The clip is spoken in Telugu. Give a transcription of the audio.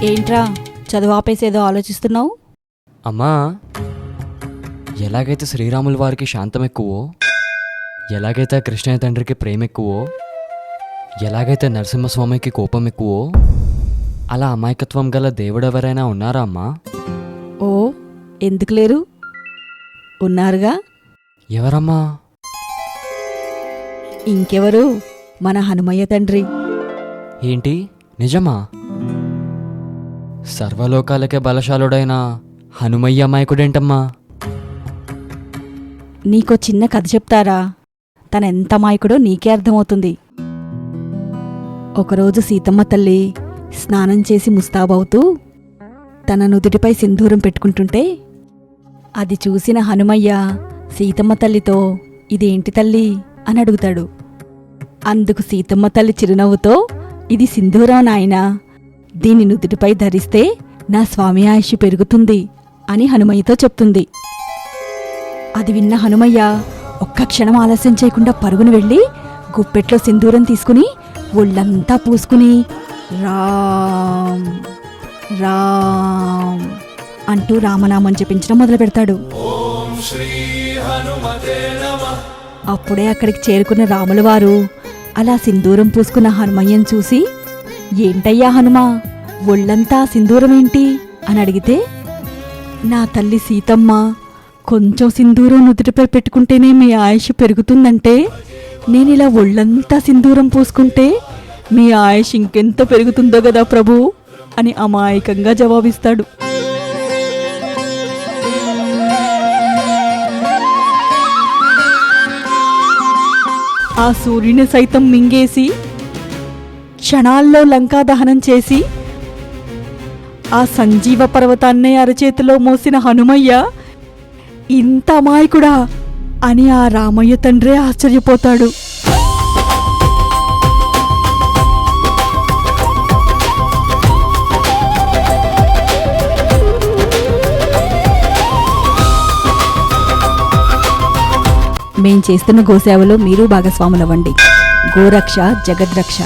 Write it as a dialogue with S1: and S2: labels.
S1: ఏంట్రా చదువు ఆపేసేదో ఆలోచిస్తున్నావు?
S2: అమ్మా, ఎలాగైతే శ్రీరాముల వారికి శాంతం ఎక్కువో, ఎలాగైతే కృష్ణయ్య తండ్రికి ప్రేమ ఎక్కువో, ఎలాగైతే నరసింహస్వామికి కోపం ఎక్కువో, అలా అమాయకత్వం గల దేవుడెవరైనా ఉన్నారా అమ్మా?
S1: ఓ, ఎందుకు లేరు? ఉన్నారుగా.
S2: ఎవరమ్మా?
S1: ఇంకెవరు, మన హనుమయ్య తండ్రి.
S2: ఏంటి, నిజమా? సర్వలోకాలకే బలశాలుడైన హనుమయ్య అమాయకుడేంటమ్మా?
S1: నీకో చిన్న కథ చెప్తారా? తనెంత అమాయకుడో నీకే అర్థమవుతుంది. ఒకరోజు సీతమ్మ తల్లి స్నానం చేసి ముస్తాబవుతూ తన నుదుటిపై సింధూరం పెట్టుకుంటుంటే అది చూసిన హనుమయ్య సీతమ్మ తల్లితో, ఇదేంటి తల్లి అని అడుగుతాడు. అందుకు సీతమ్మ తల్లి చిరునవ్వుతో, ఇది సింధూరం నాయనా, దీని నుదుటిపై ధరిస్తే నా స్వామి ఆయుష్ పెరుగుతుంది అని హనుమయ్యతో చెప్తుంది. అది విన్న హనుమయ్య ఒక్క క్షణం ఆలస్యం చేయకుండా పరుగును వెళ్ళి గుప్పెట్లో సింధూరం తీసుకుని ఒళ్ళంతా పూసుకుని రామ్ రామ్ అంటూ రామనామం జపించడం మొదలు పెడతాడు. అప్పుడే అక్కడికి చేరుకున్న రాముల వారు అలా సింధూరం పూసుకున్న హనుమయ్యను చూసి, ఏంటయ్యా హనుమా, ఒళ్ళంతా సింధూరమేంటి అని అడిగితే, నా తల్లి సీతమ్మ కొంచెం సింధూరం నుదుటిపై పెట్టుకుంటేనే మీ ఆయుష్ పెరుగుతుందంటే, నేనిలా ఒళ్ళంతా సింధూరం పూసుకుంటే మీ ఆయుష్ ఇంకెంత పెరుగుతుందో గదా ప్రభు అని అమాయకంగా జవాబిస్తాడు. ఆ సూర్యుని సైతం మింగేసి క్షణాల్లో లంకా దహనం చేసి ఆ సంజీవ పర్వతాన్నే అరచేతిలో మోసిన హనుమయ్య ఇంత అమాయకుడా అని ఆ రామయ్య తండ్రే ఆశ్చర్యపోతాడు. మేం చేస్తున్న గోసేవలో మీరు భాగస్వాములవ్వండి. గోరక్ష జగద్రక్ష.